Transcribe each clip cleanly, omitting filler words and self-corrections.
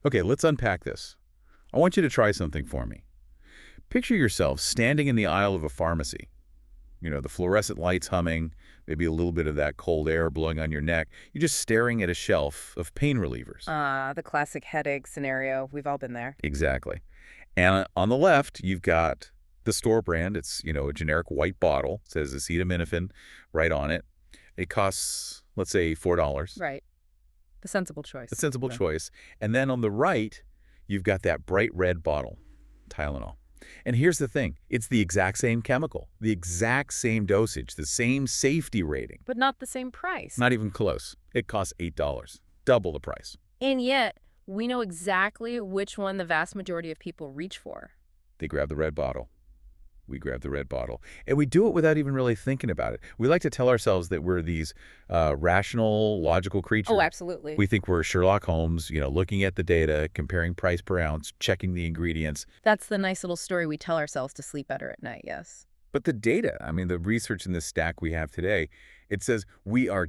Okay, let's unpack this. I want you to try something for me. Picture yourself standing in the aisle of a pharmacy. You know, the fluorescent lights humming, maybe a little bit of that cold air blowing on your neck. You're just staring at a shelf of pain relievers. The classic headache scenario. We've all been there. Exactly. And on the left, you've got the store brand. It's, a generic white bottle. It says acetaminophen right on it. It costs, let's say, $4. Right. The sensible choice. A sensible Yeah. choice. And then on the right, you've got that bright red bottle, Tylenol. And here's the thing. It's the exact same chemical, the exact same dosage, the same safety rating. But not the same price. Not even close. It costs $8, double the price. And yet, we know exactly which one the vast majority of people reach for. They grab the red bottle. We grab the red bottle. And we do it without even really thinking about it. We like to tell ourselves that we're these rational, logical creatures. Oh, absolutely. We think we're Sherlock Holmes, looking at the data, comparing price per ounce, checking the ingredients. That's the nice little story we tell ourselves to sleep better at night, yes. But the data, the research in this stack we have today, it says we are,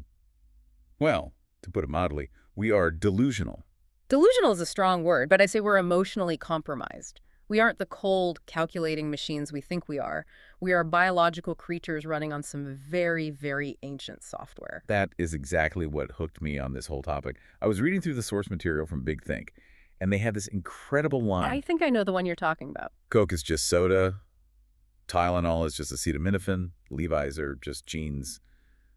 well, to put it mildly, we are delusional. Delusional is a strong word, but I say we're emotionally compromised. We aren't the cold, calculating machines we think we are. We are biological creatures running on some very, very ancient software. That is exactly what hooked me on this whole topic. I was reading through the source material from Big Think, and they had this incredible line. I think I know the one you're talking about. Coke is just soda. Tylenol is just acetaminophen. Levi's are just jeans.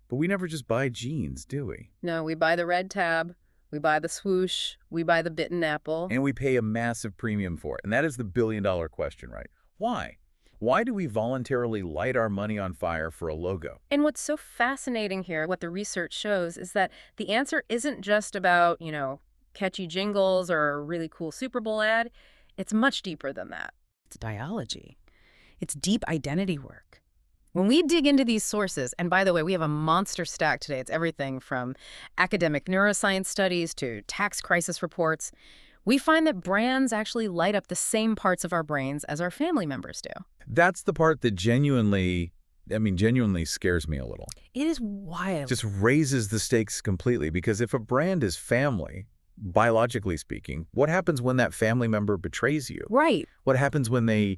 But we never just buy jeans, do we? No, we buy the red tab. We buy the swoosh, we buy the bitten apple. And we pay a massive premium for it. And that is the billion-dollar question, right? Why? Why do we voluntarily light our money on fire for a logo? And what's so fascinating here, what the research shows, is that the answer isn't just about, catchy jingles or a really cool Super Bowl ad. It's much deeper than that. It's biology. It's deep identity work. When we dig into these sources, and by the way, we have a monster stack today. It's everything from academic neuroscience studies to tax crisis reports. We find that brands actually light up the same parts of our brains as our family members do. That's the part that genuinely scares me a little. It is wild. It just raises the stakes completely, because if a brand is family, biologically speaking, what happens when that family member betrays you? Right. What happens when they,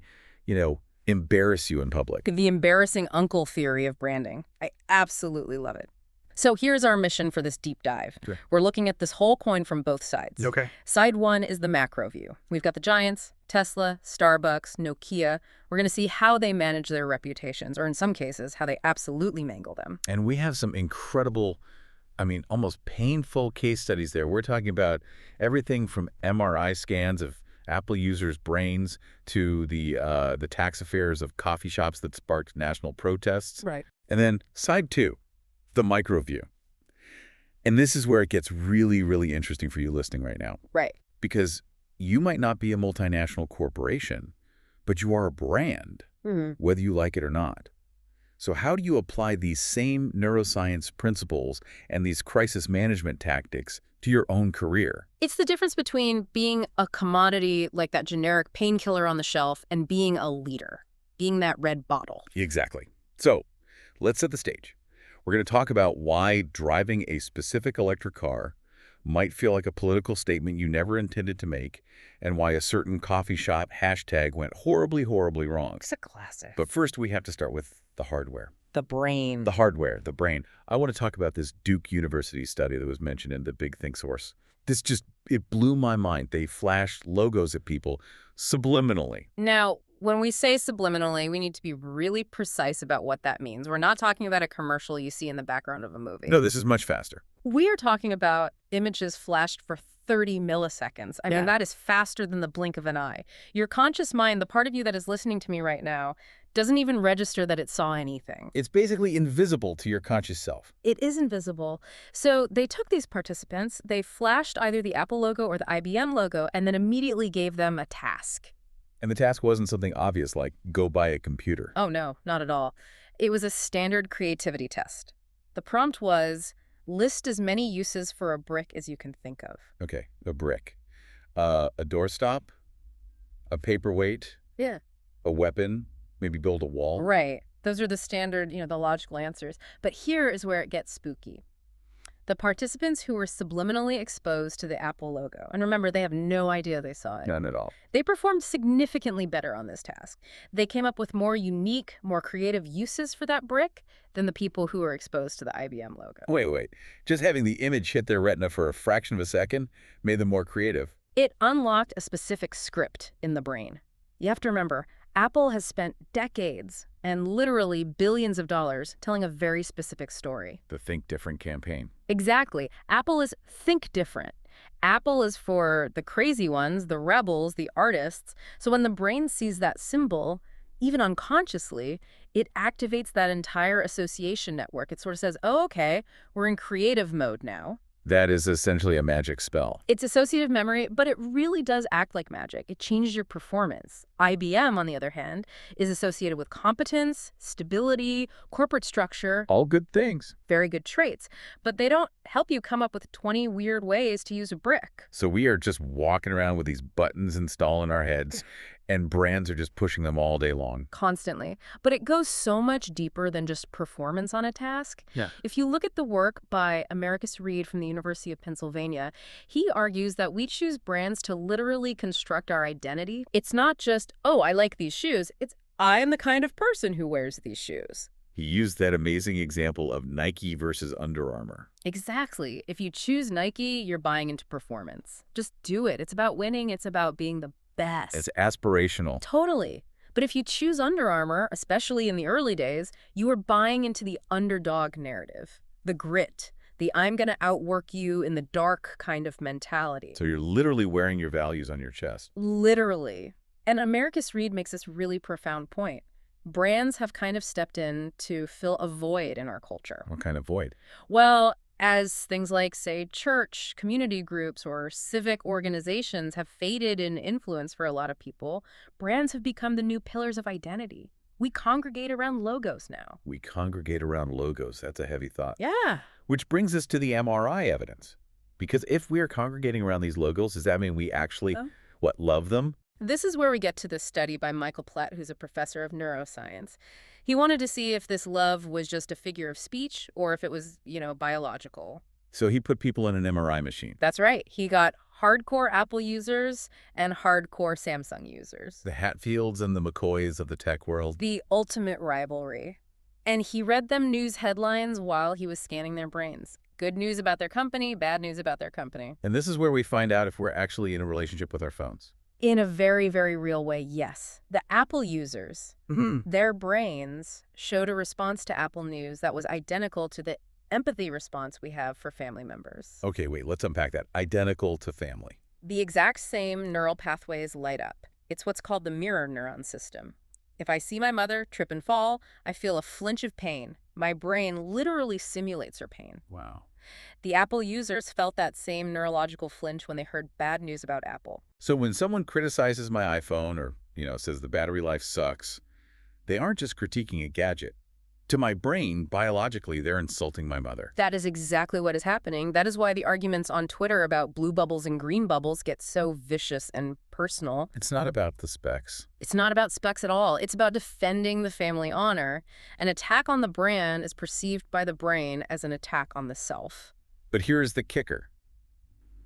embarrass you in public? The embarrassing uncle theory of branding. I absolutely love it. So here's our mission for this deep dive. Sure. We're looking at this whole coin from both sides. Okay. Side one is the macro view. We've got the giants, Tesla, Starbucks, Nokia. We're going to see how they manage their reputations, or in some cases, how they absolutely mangle them. And we have some incredible, almost painful case studies there. We're talking about everything from MRI scans of Apple users' brains to the tax affairs of coffee shops that sparked national protests. Right. And then side two, the micro view. And this is where it gets really, really interesting for you listening right now. Right. Because you might not be a multinational corporation, but you are a brand, whether you like it or not. So how do you apply these same neuroscience principles and these crisis management tactics to your own career? It's the difference between being a commodity like that generic painkiller on the shelf and being a leader, being that red bottle. Exactly. So let's set the stage. We're going to talk about why driving a specific electric car might feel like a political statement you never intended to make, and why a certain coffee shop hashtag went horribly, horribly wrong. It's a classic. But first, we have to start with the hardware. The brain. The hardware, the brain. I want to talk about this Duke University study that was mentioned in the Big Think source. It blew my mind. They flashed logos at people subliminally. Now, when we say subliminally, we need to be really precise about what that means. We're not talking about a commercial you see in the background of a movie. No, this is much faster. We are talking about images flashed for 30 milliseconds. I mean, that is faster than the blink of an eye. Your conscious mind, the part of you that is listening to me right now, doesn't even register that it saw anything. It's basically invisible to your conscious self. It is invisible. So they took these participants, they flashed either the Apple logo or the IBM logo, and then immediately gave them a task. And the task wasn't something obvious like go buy a computer. Oh, no, not at all. It was a standard creativity test. The prompt was, list as many uses for a brick as you can think of. Okay, a brick. A doorstop, a paperweight, Yeah. a weapon, maybe build a wall. Right. Those are the standard, the logical answers. But here is where it gets spooky. The participants who were subliminally exposed to the Apple logo. And remember, they have no idea they saw it. None at all. They performed significantly better on this task. They came up with more unique, more creative uses for that brick than the people who were exposed to the IBM logo. Wait. Just having the image hit their retina for a fraction of a second made them more creative. It unlocked a specific script in the brain. You have to remember, Apple has spent decades and literally billions of dollars telling a very specific story. The Think Different campaign. Exactly. Apple is think different. Apple is for the crazy ones, the rebels, the artists. So when the brain sees that symbol, even unconsciously, it activates that entire association network. It sort of says, oh, okay, we're in creative mode now. That is essentially a magic spell. It's associative memory, but it really does act like magic. It changes your performance. IBM, on the other hand, is associated with competence, stability, corporate structure. All good things. Very good traits. But they don't help you come up with 20 weird ways to use a brick. So we are just walking around with these buttons installed in our heads, and brands are just pushing them all day long. Constantly. But it goes so much deeper than just performance on a task. Yeah. If you look at the work by Americus Reed from the University of Pennsylvania, he argues that we choose brands to literally construct our identity. It's not just, oh, I like these shoes. It's, I am the kind of person who wears these shoes. He used that amazing example of Nike versus Under Armour. Exactly. If you choose Nike, you're buying into performance. Just do it. It's about winning. It's about being the best. It's aspirational. Totally. But if you choose Under Armour, especially in the early days, you are buying into the underdog narrative, the grit, the I'm going to outwork you in the dark kind of mentality. So you're literally wearing your values on your chest. Literally. And Americus Reed makes this really profound point. Brands have kind of stepped in to fill a void in our culture. What kind of void? Well, as things like, say, church, community groups, or civic organizations have faded in influence for a lot of people, brands have become the new pillars of identity. We congregate around logos now. We congregate around logos. That's a heavy thought. Yeah. Which brings us to the MRI evidence. Because if we are congregating around these logos, does that mean we actually, love them? This is where we get to this study by Michael Platt, who's a professor of neuroscience. He wanted to see if this love was just a figure of speech or if it was, biological. So he put people in an MRI machine. That's right. He got hardcore Apple users and hardcore Samsung users. The Hatfields and the McCoys of the tech world. The ultimate rivalry. And he read them news headlines while he was scanning their brains. Good news about their company, bad news about their company. And this is where we find out if we're actually in a relationship with our phones. In a very, very real way, yes. The Apple users, their brains showed a response to Apple News that was identical to the empathy response we have for family members. Okay, wait, let's unpack that. Identical to family. The exact same neural pathways light up. It's what's called the mirror neuron system. If I see my mother trip and fall, I feel a flinch of pain. My brain literally simulates her pain. Wow. The Apple users felt that same neurological flinch when they heard bad news about Apple. So when someone criticizes my iPhone or, says the battery life sucks, they aren't just critiquing a gadget. To my brain, biologically, they're insulting my mother. That is exactly what is happening. That is why the arguments on Twitter about blue bubbles and green bubbles get so vicious and personal. It's not about the specs. It's not about specs at all. It's about defending the family honor. An attack on the brand is perceived by the brain as an attack on the self. But here is the kicker.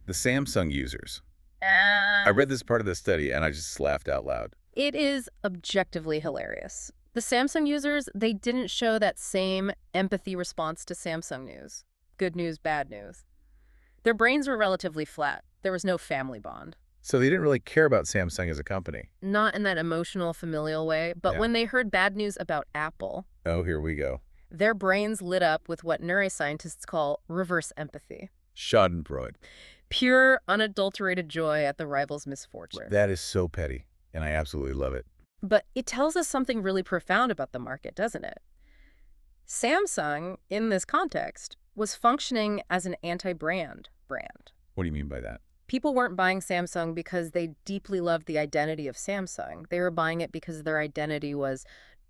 The Samsung users. I read this part of the study and I just laughed out loud. It is objectively hilarious. The Samsung users, they didn't show that same empathy response to Samsung news. Good news, bad news. Their brains were relatively flat. There was no family bond. So they didn't really care about Samsung as a company. Not in that emotional, familial way, but when they heard bad news about Apple... Oh, here we go. Their brains lit up with what neuroscientists call reverse empathy. Schadenfreude. Pure, unadulterated joy at the rival's misfortune. That is so petty, and I absolutely love it. But it tells us something really profound about the market, doesn't it? Samsung, in this context, was functioning as an anti-brand brand. What do you mean by that? People weren't buying Samsung because they deeply loved the identity of Samsung. They were buying it because their identity was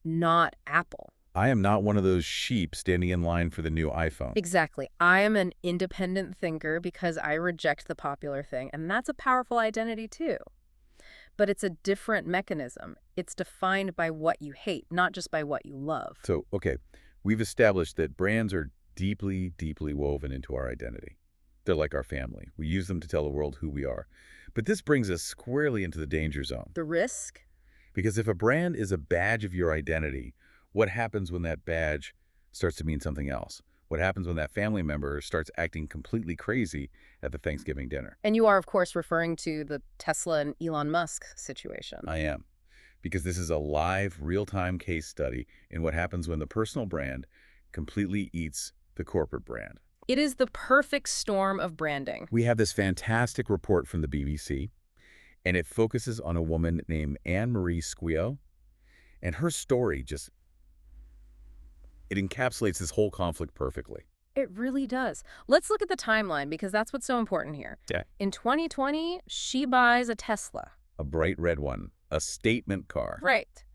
not Apple. I am not one of those sheep standing in line for the new iPhone. Exactly. I am an independent thinker because I reject the popular thing, and that's a powerful identity too. But it's a different mechanism. It's defined by what you hate, not just by what you love. So, okay, we've established that brands are deeply, deeply woven into our identity. They're like our family. We use them to tell the world who we are. But this brings us squarely into the danger zone. The risk? Because if a brand is a badge of your identity, what happens when that badge starts to mean something else? What happens when that family member starts acting completely crazy at the Thanksgiving dinner? And you are, of course, referring to the Tesla and Elon Musk situation. I am. Because this is a live, real-time case study in what happens when the personal brand completely eats the corporate brand. It is the perfect storm of branding. We have this fantastic report from the BBC, and it focuses on a woman named Anne-Marie Squio, and her story it encapsulates this whole conflict perfectly. It really does. Let's look at the timeline because that's what's so important here. Yeah. In 2020, she buys a Tesla. A bright red one, a statement car. Right.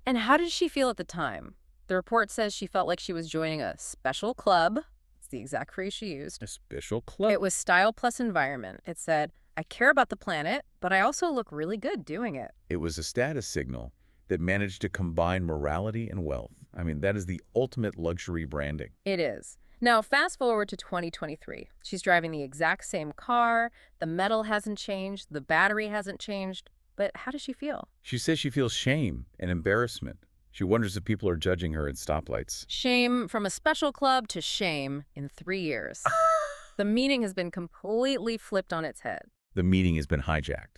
And how did she feel at the time? The report says she felt like she was joining a special club. It's the exact phrase she used. A special club. It was style plus environment. It said, I care about the planet, but I also look really good doing it. It was a status signal that managed to combine morality and wealth. I mean, that is the ultimate luxury branding. It is. Now, fast forward to 2023. She's driving the exact same car. The metal hasn't changed. The battery hasn't changed. But how does she feel? She says she feels shame and embarrassment. She wonders if people are judging her at stoplights. Shame from a special club to shame in 3 years. The meaning has been completely flipped on its head. The meaning has been hijacked.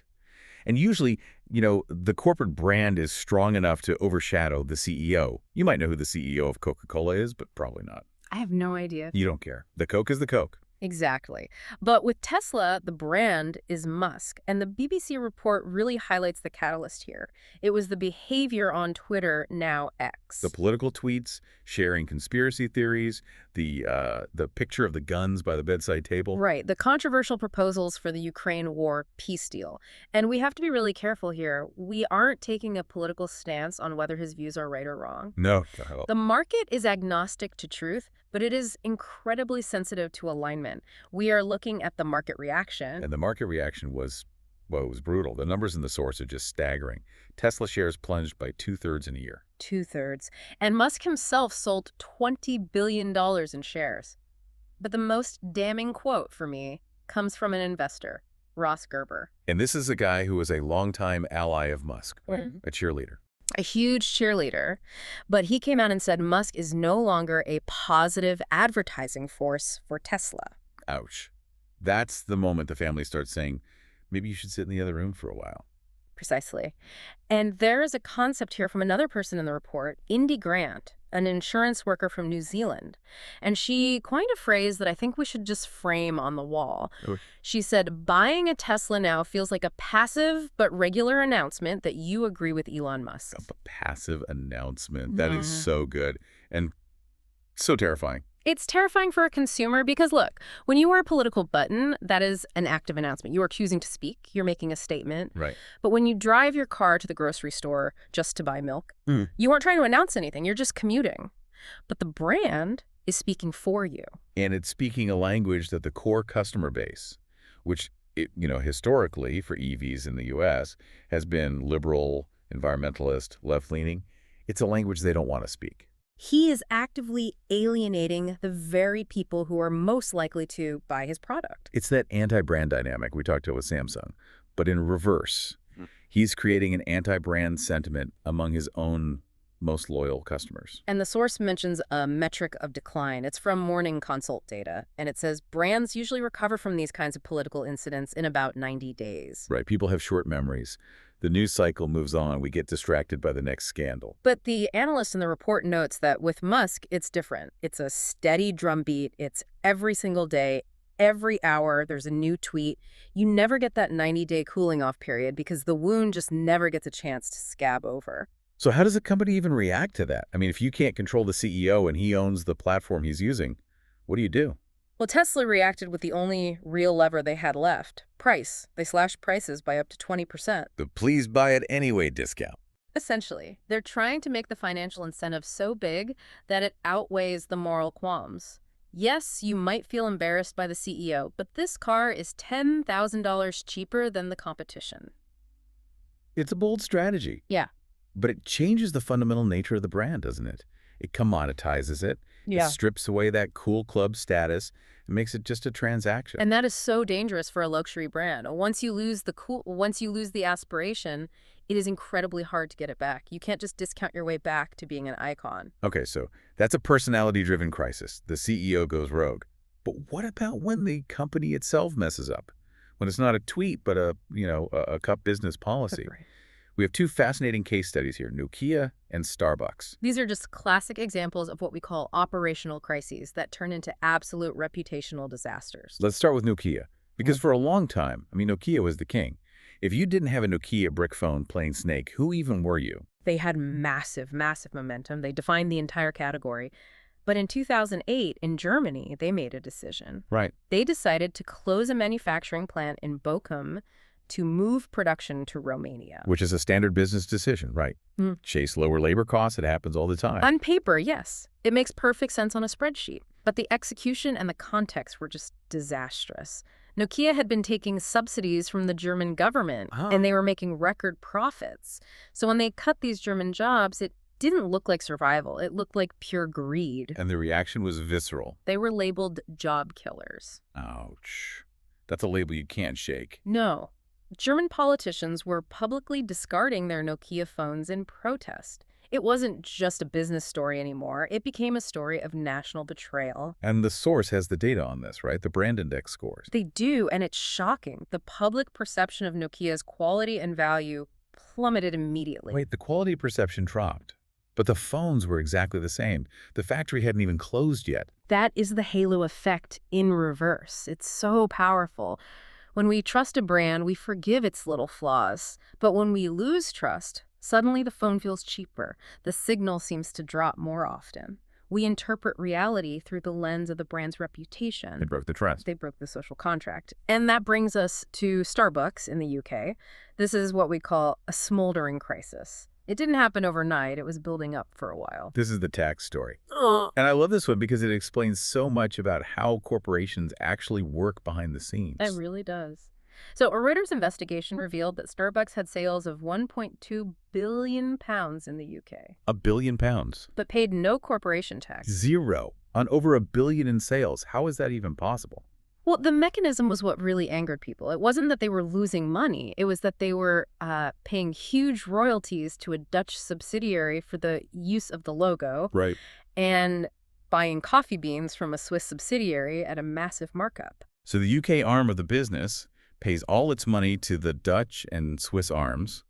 And usually, the corporate brand is strong enough to overshadow the CEO. You might know who the CEO of Coca-Cola is, but probably not. I have no idea. You don't care. The Coke is the Coke. Exactly. But with Tesla, the brand is Musk, and the BBC report really highlights the catalyst here. It was the behavior on Twitter, now X. The political tweets, sharing conspiracy theories, the picture of the guns by the bedside table. Right. The controversial proposals for the Ukraine war peace deal. And we have to be really careful here. We aren't taking a political stance on whether his views are right or wrong. No. The market is agnostic to truth, but it is incredibly sensitive to alignment. We are looking at the market reaction. And the market reaction was, well, it was brutal. The numbers in the source are just staggering. Tesla shares plunged by 2/3 in a year. 2/3. And Musk himself sold $20 billion in shares. But the most damning quote for me comes from an investor, Ross Gerber. And this is a guy who was a longtime ally of Musk, a cheerleader. A huge cheerleader, but he came out and said Musk is no longer a positive advertising force for Tesla. Ouch. That's the moment the family starts saying, maybe you should sit in the other room for a while. Precisely. And there is a concept here from another person in the report, Indy Grant, an insurance worker from New Zealand. And she coined a phrase that I think we should just frame on the wall. Oh. She said, buying a Tesla now feels like a passive but regular announcement that you agree with Elon Musk. A passive announcement. That is so good and so terrifying. It's terrifying for a consumer because, look, when you are a political button, that is an active announcement. You are choosing to speak. You're making a statement. Right. But when you drive your car to the grocery store just to buy milk, you aren't trying to announce anything. You're just commuting. But the brand is speaking for you. And it's speaking a language that the core customer base, which, historically for EVs in the U.S., has been liberal, environmentalist, left-leaning. It's a language they don't want to speak. He is actively alienating the very people who are most likely to buy his product. It's that anti-brand dynamic we talked about with Samsung, but in reverse. He's creating an anti-brand sentiment among his own most loyal customers. And the source mentions a metric of decline. It's from Morning Consult data, and it says brands usually recover from these kinds of political incidents in about 90 days. Right. People have short memories. The news cycle moves on. We get distracted by the next scandal. But the analyst in the report notes that with Musk, it's different. It's a steady drumbeat. It's every single day, every hour, there's a new tweet. You never get that 90-day cooling off period because the wound just never gets a chance to scab over. So how does a company even react to that? I mean, if you can't control the CEO and he owns the platform he's using, what do you do? Well, Tesla reacted with the only real lever they had left, price. They slashed prices by up to 20%. The please buy it anyway discount. Essentially, they're trying to make the financial incentive so big that it outweighs the moral qualms. Yes, you might feel embarrassed by the CEO, but this car is $10,000 cheaper than the competition. It's a bold strategy. Yeah. But it changes the fundamental nature of the brand, doesn't it? It commoditizes it. It Yeah. strips away that cool club status and makes it just a transaction. And that is so dangerous for a luxury brand. Once you lose the aspiration, it is incredibly hard to get it back. You can't just discount your way back to being an icon. Okay, so that's a personality-driven crisis. The CEO goes rogue. But what about when the company itself messes up? When it's not a tweet, but a cut business policy. Right. We have two fascinating case studies here, Nokia and Starbucks. These are just classic examples of what we call operational crises that turn into absolute reputational disasters. Let's start with Nokia, because for a long time, Nokia was the king. If you didn't have a Nokia brick phone playing Snake, who even were you? They had massive, massive momentum. They defined the entire category. But in 2008, in Germany, they made a decision. Right. They decided to close a manufacturing plant in Bochum to move production to Romania. Which is a standard business decision, right? Chase lower labor costs. It happens all the time. On paper, yes. It makes perfect sense on a spreadsheet. But the execution and the context were just disastrous. Nokia had been taking subsidies from the German government, and they were making record profits. So when they cut these German jobs, it didn't look like survival. It looked like pure greed. And the reaction was visceral. They were labeled job killers. Ouch. That's a label you can't shake. No. German politicians were publicly discarding their Nokia phones in protest. It wasn't just a business story anymore. It became a story of national betrayal. And the source has the data on this, right? The brand index scores. They do, and it's shocking. The public perception of Nokia's quality and value plummeted immediately. Wait, the quality perception dropped. But the phones were exactly the same. The factory hadn't even closed yet. That is the halo effect in reverse. It's so powerful. When we trust a brand, we forgive its little flaws. But when we lose trust, suddenly the phone feels cheaper. The signal seems to drop more often. We interpret reality through the lens of the brand's reputation. They broke the trust. They broke the social contract. And that brings us to Starbucks in the UK. This is what we call a smoldering crisis. It didn't happen overnight. It was building up for a while. This is the tax story. And I love this one because it explains so much about how corporations actually work behind the scenes. It really does. So a Reuters investigation revealed that Starbucks had sales of £1.2 billion in the UK. £1 billion. But paid no corporation tax. Zero. On over $1 billion in sales. How is that even possible? Well, the mechanism was what really angered people. It wasn't that they were losing money. It was that they were paying huge royalties to a Dutch subsidiary for the use of the logo. Right. And buying coffee beans from a Swiss subsidiary at a massive markup. So the UK arm of the business pays all its money to the Dutch and Swiss arms,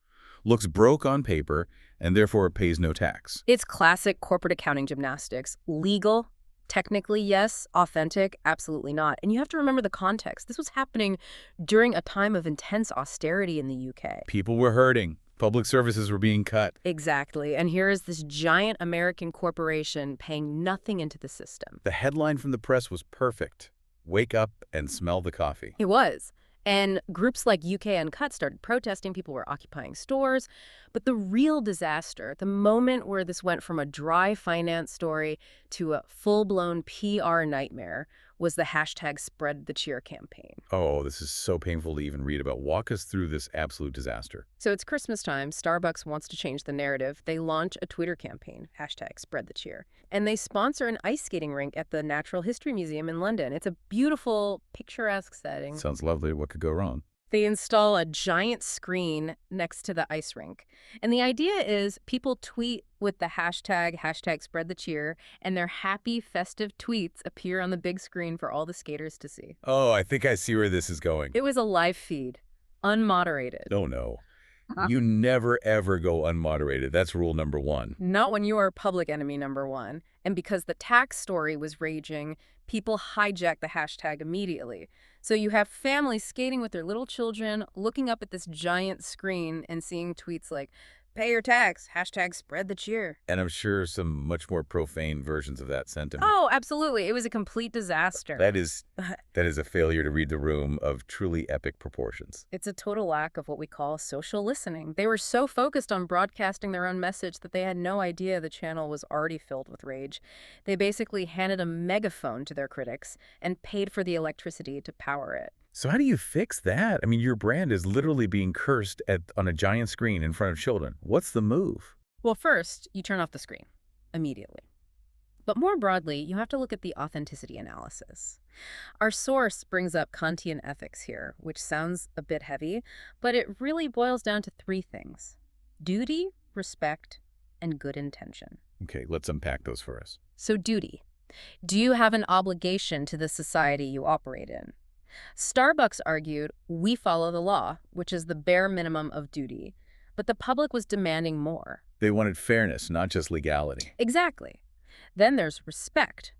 looks broke on paper, and therefore pays no tax. It's classic corporate accounting gymnastics. Legal, technically, yes. Authentic, absolutely not. And you have to remember the context. This was happening during a time of intense austerity in the UK. People were hurting. Public services were being cut. Exactly. And here is this giant American corporation paying nothing into the system. The headline from the press was perfect. Wake up and smell the coffee. It was. And groups like UK Uncut started protesting. People were occupying stores. But the real disaster, the moment where this went from a dry finance story to a full-blown PR nightmare, was the hashtag Spread the Cheer campaign. Oh, this is so painful to even read about. Walk us through this absolute disaster. So it's Christmas time. Starbucks wants to change the narrative. They launch a Twitter campaign, hashtag Spread the Cheer. And they sponsor an ice skating rink at the Natural History Museum in London. It's a beautiful, picturesque setting. Sounds lovely. What could go wrong? They install a giant screen next to the ice rink. And the idea is people tweet with the hashtag Spread the Cheer, and their happy, festive tweets appear on the big screen for all the skaters to see. Oh, I think I see where this is going. It was a live feed, unmoderated. Oh, no. You never, ever go unmoderated. That's rule number one. Not when you are public enemy number one. And because the tax story was raging, people hijacked the hashtag immediately. So you have families skating with their little children, looking up at this giant screen and seeing tweets like, pay your tax, hashtag Spread the Cheer. And I'm sure some much more profane versions of that sentiment. Oh, absolutely. It was a complete disaster. That is a failure to read the room of truly epic proportions. It's a total lack of what we call social listening. They were so focused on broadcasting their own message that they had no idea the channel was already filled with rage. They basically handed a megaphone to their critics and paid for the electricity to power it. So how do you fix that? I mean, your brand is literally being cursed on a giant screen in front of children. What's the move? Well, first, you turn off the screen immediately. But more broadly, you have to look at the authenticity analysis. Our source brings up Kantian ethics here, which sounds a bit heavy, but it really boils down to three things: duty, respect, and good intention. Okay, let's unpack those for us. So duty. Do you have an obligation to the society you operate in? Starbucks argued, we follow the law, which is the bare minimum of duty. But the public was demanding more. They wanted fairness, not just legality. Exactly. Then there's respect.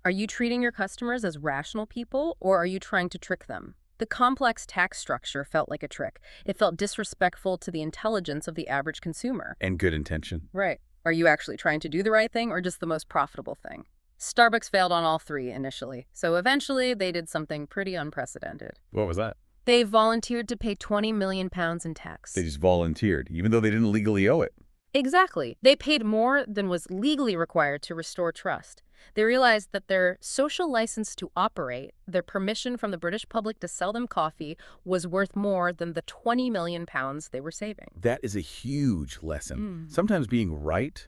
Are you treating your customers as rational people, or are you trying to trick them? The complex tax structure felt like a trick. It felt disrespectful to the intelligence of the average consumer. And good intention. Right. Are you actually trying to do the right thing, or just the most profitable thing? Starbucks failed on all three initially, so eventually they did something pretty unprecedented. What was that? They volunteered to pay £20 million in tax. They just volunteered, even though they didn't legally owe it. Exactly. They paid more than was legally required to restore trust. They realized that their social license to operate, their permission from the British public to sell them coffee, was worth more than the £20 million they were saving. That is a huge lesson. Sometimes being right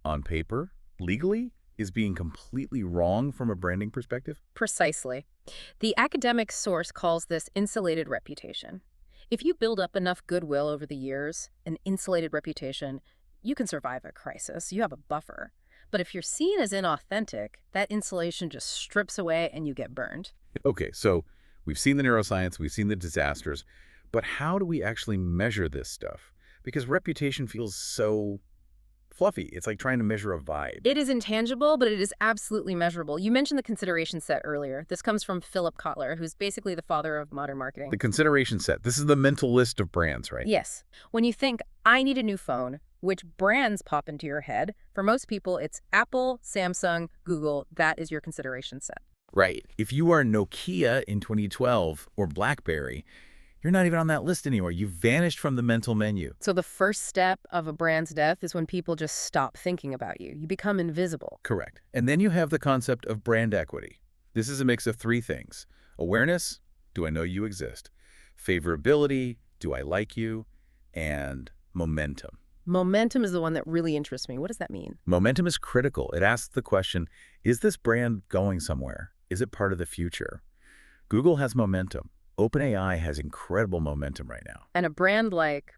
on paper, legally, is being completely wrong from a branding perspective. Precisely. The academic source calls this insulated reputation. If you build up enough goodwill over the years, an insulated reputation, you can survive a crisis. You have a buffer. But if you're seen as inauthentic, that insulation just strips away and you get burned. Okay, so we've seen the neuroscience, we've seen the disasters, but how do we actually measure this stuff? Because reputation feels so fluffy. It's like trying to measure a vibe. It is intangible, but it is absolutely measurable. You mentioned the consideration set earlier. This comes from Philip Kotler, who's basically the father of modern marketing. The consideration set. This is the mental list of brands, right? Yes. When you think, I need a new phone, which brands pop into your head? For most people, it's Apple, Samsung, Google. That is your consideration set. Right. If you are Nokia in 2012 or BlackBerry, you're not even on that list anymore. You've vanished from the mental menu. So the first step of a brand's death is when people just stop thinking about you. You become invisible. Correct. And then you have the concept of brand equity. This is a mix of three things. Awareness, do I know you exist? Favorability, do I like you? And momentum. Momentum is the one that really interests me. What does that mean? Momentum is critical. It asks the question, is this brand going somewhere? Is it part of the future? Google has momentum. OpenAI has incredible momentum right now. And a brand like,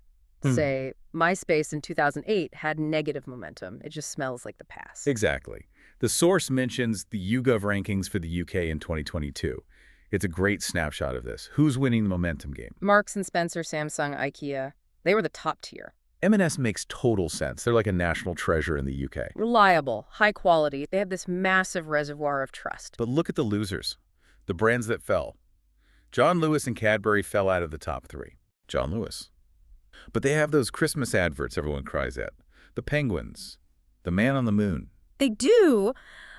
say, MySpace in 2008 had negative momentum. It just smells like the past. Exactly. The source mentions the YouGov rankings for the UK in 2022. It's a great snapshot of this. Who's winning the momentum game? Marks and Spencer, Samsung, IKEA, they were the top tier. M&S makes total sense. They're like a national treasure in the UK. Reliable, high quality. They have this massive reservoir of trust. But look at the losers, the brands that fell. John Lewis and Cadbury fell out of the top three. John Lewis. But they have those Christmas adverts everyone cries at. The penguins. The man on the moon. They do,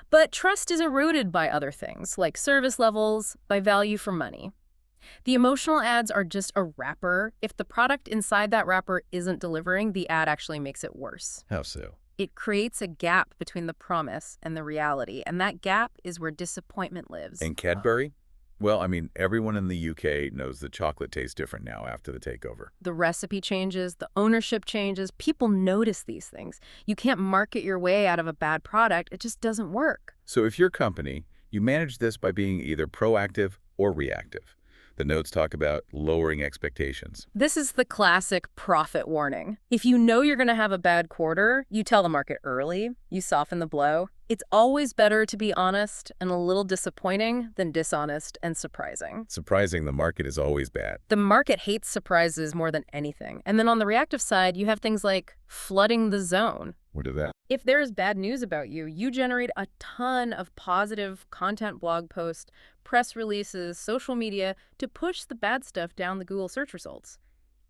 but trust is eroded by other things, like service levels, by value for money. The emotional ads are just a wrapper. If the product inside that wrapper isn't delivering, the ad actually makes it worse. How so? It creates a gap between the promise and the reality, and that gap is where disappointment lives. And Cadbury? Well, I mean, everyone in the UK knows that chocolate tastes different now after the takeover. The recipe changes, the ownership changes. People notice these things. You can't market your way out of a bad product. It just doesn't work. So if your company, you manage this by being either proactive or reactive. The notes talk about lowering expectations. This is the classic profit warning. If you know you're going to have a bad quarter, you tell the market early, you soften the blow. It's always better to be honest and a little disappointing than dishonest and surprising. Surprising, the market is always bad. The market hates surprises more than anything. And then on the reactive side, you have things like flooding the zone. What is that? If there is bad news about you, you generate a ton of positive content, blog posts, press releases, social media to push the bad stuff down the Google search results.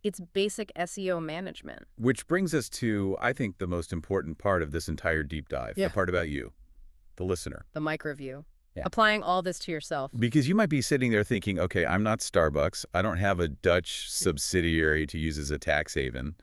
It's basic SEO management. Which brings us to, I think, the most important part of this entire deep dive, the part about you, the listener. The micro view. Yeah. Applying all this to yourself. Because you might be sitting there thinking, okay, I'm not Starbucks. I don't have a Dutch subsidiary to use as a tax haven.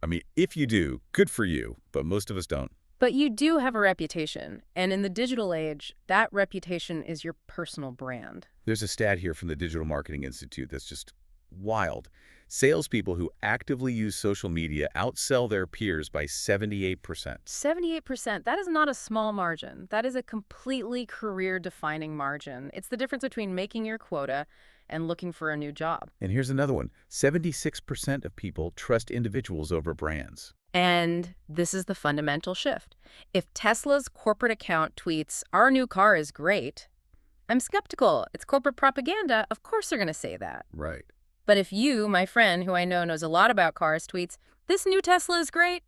I mean, if you do, good for you, but most of us don't. But you do have a reputation, and in the digital age, that reputation is your personal brand. There's a stat here from the Digital Marketing Institute that's just wild. Salespeople who actively use social media outsell their peers by 78%. 78%, that is not a small margin. That is a completely career-defining margin. It's the difference between making your quota and looking for a new job. And here's another one. 76% of people trust individuals over brands. And this is the fundamental shift. If Tesla's corporate account tweets, "Our new car is great," I'm skeptical. It's corporate propaganda. Of course they're going to say that. Right. But if you, my friend, who I know knows a lot about cars, tweets, "This new Tesla is great,"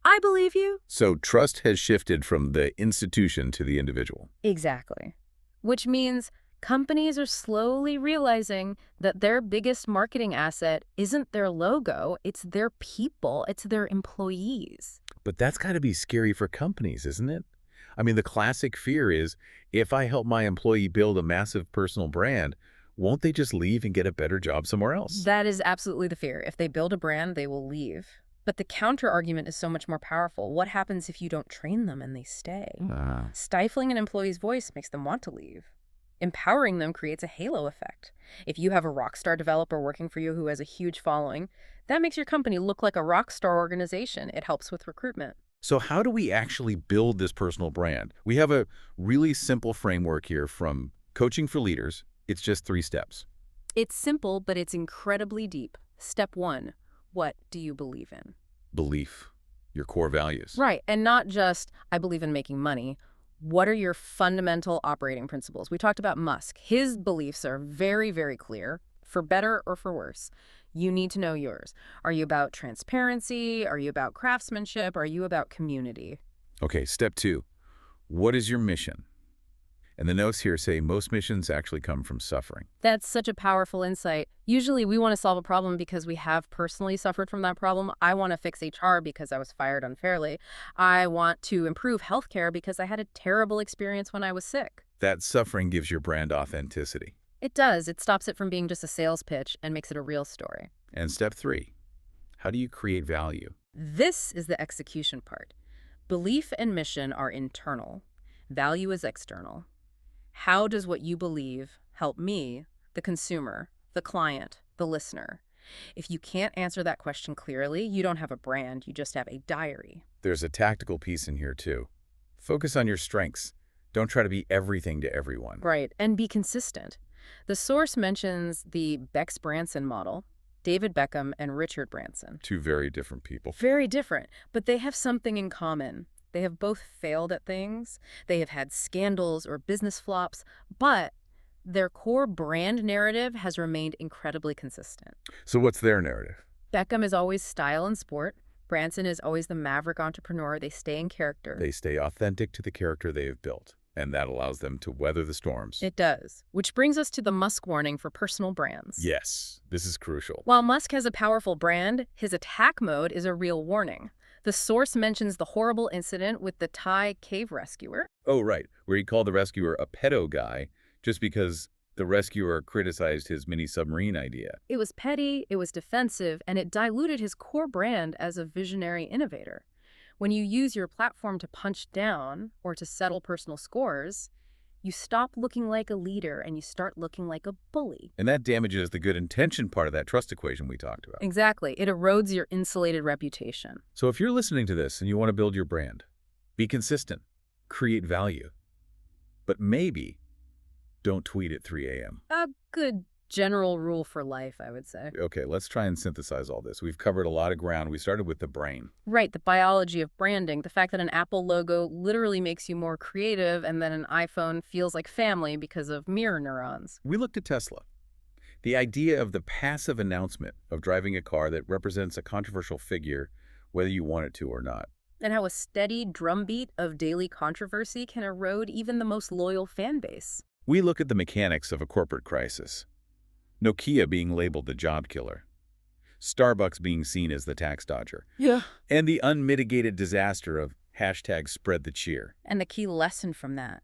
I believe you. So trust has shifted from the institution to the individual. Exactly. Which means companies are slowly realizing that their biggest marketing asset isn't their logo, it's their people, it's their employees. But that's got to be scary for companies, isn't it? I mean, the classic fear is, if I help my employee build a massive personal brand, won't they just leave and get a better job somewhere else? That is absolutely the fear. If they build a brand, they will leave. But the counter-argument is so much more powerful. What happens if you don't train them and they stay? Stifling an employee's voice makes them want to leave. Empowering them creates a halo effect. If you have a rock star developer working for you who has a huge following, that makes your company look like a rock star organization. It helps with recruitment. So how do we actually build this personal brand? We have a really simple framework here from Coaching for Leaders. It's just 3 steps. It's simple, but it's incredibly deep. Step 1, what do you believe in? Belief, your core values. Right, and not just, I believe in making money. What are your fundamental operating principles? We talked about Musk. His beliefs are very, very clear, for better or for worse. You need to know yours. Are you about transparency? Are you about craftsmanship? Are you about community? Okay, step 2. What is your mission? And the notes here say most missions actually come from suffering. That's such a powerful insight. Usually we want to solve a problem because we have personally suffered from that problem. I want to fix HR because I was fired unfairly. I want to improve healthcare because I had a terrible experience when I was sick. That suffering gives your brand authenticity. It does. It stops it from being just a sales pitch and makes it a real story. And step 3, how do you create value? This is the execution part. Belief and mission are internal. Value is external. How does what you believe help me, the consumer, the client, the listener? If you can't answer that question clearly, you don't have a brand, you just have a diary. There's a tactical piece in here too. Focus on your strengths. Don't try to be everything to everyone. Right, and be consistent. The source mentions the Bex-Branson model, David Beckham and Richard Branson. 2 very different people. Very different, but they have something in common. They have both failed at things, they have had scandals or business flops, but their core brand narrative has remained incredibly consistent. So what's their narrative? Beckham is always style and sport. Branson is always the maverick entrepreneur. They stay in character. They stay authentic to the character they have built, and that allows them to weather the storms. It does. Which brings us to the Musk warning for personal brands. Yes, this is crucial. While Musk has a powerful brand, his attack mode is a real warning. The source mentions the horrible incident with the Thai cave rescuer. Oh, right, where he called the rescuer a pedo guy just because the rescuer criticized his mini submarine idea. It was petty, it was defensive, and it diluted his core brand as a visionary innovator. When you use your platform to punch down or to settle personal scores, you stop looking like a leader and you start looking like a bully. And that damages the good intention part of that trust equation we talked about. Exactly. It erodes your insulated reputation. So if you're listening to this and you want to build your brand, be consistent, create value, but maybe don't tweet at 3 a.m. A good general rule for life, I would say. Okay, let's try and synthesize all this. We've covered a lot of ground. We started with the brain. Right, the biology of branding, the fact that an Apple logo literally makes you more creative and then an iPhone feels like family because of mirror neurons. We looked at Tesla. The idea of the passive announcement of driving a car that represents a controversial figure, whether you want it to or not. And how a steady drumbeat of daily controversy can erode even the most loyal fan base. We look at the mechanics of a corporate crisis. Nokia being labeled the job killer. Starbucks being seen as the tax dodger. Yeah. And the unmitigated disaster of #spread the cheer. And the key lesson from that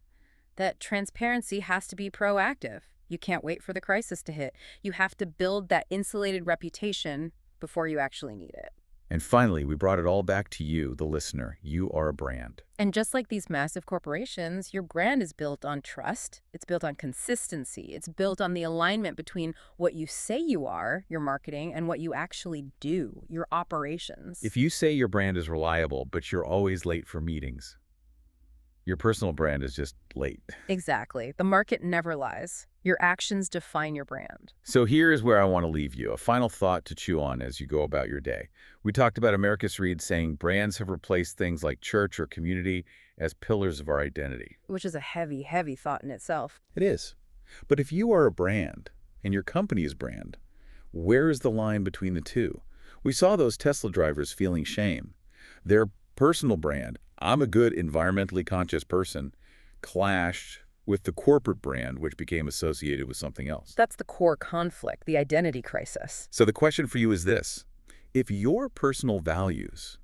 transparency has to be proactive. You can't wait for the crisis to hit. You have to build that insulated reputation before you actually need it. And finally, we brought it all back to you, the listener. You are a brand. And just like these massive corporations, your brand is built on trust. It's built on consistency. It's built on the alignment between what you say you are, your marketing, and what you actually do, your operations. If you say your brand is reliable, but you're always late for meetings, your personal brand is just late. Exactly. The market never lies. Your actions define your brand. So here's where I want to leave you, a final thought to chew on as you go about your day. We talked about Americus Reed saying brands have replaced things like church or community as pillars of our identity. Which is a heavy, heavy thought in itself. It is. But if you are a brand and your company is brand, where is the line between the two? We saw those Tesla drivers feeling shame. Their personal brand, I'm a good environmentally conscious person, clashed with the corporate brand, which became associated with something else. That's the core conflict, the identity crisis. So the question for you is this. If your personal values,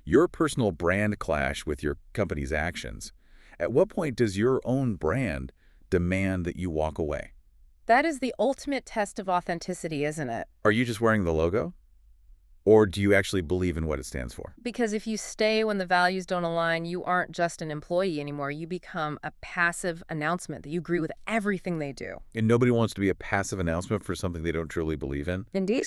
your personal brand clash with your company's actions, at what point does your own brand demand that you walk away? That is the ultimate test of authenticity, isn't it? Are you just wearing the logo? Or do you actually believe in what it stands for? Because if you stay when the values don't align, you aren't just an employee anymore. You become a passive announcement that you agree with everything they do. And nobody wants to be a passive announcement for something they don't truly believe in? Indeed.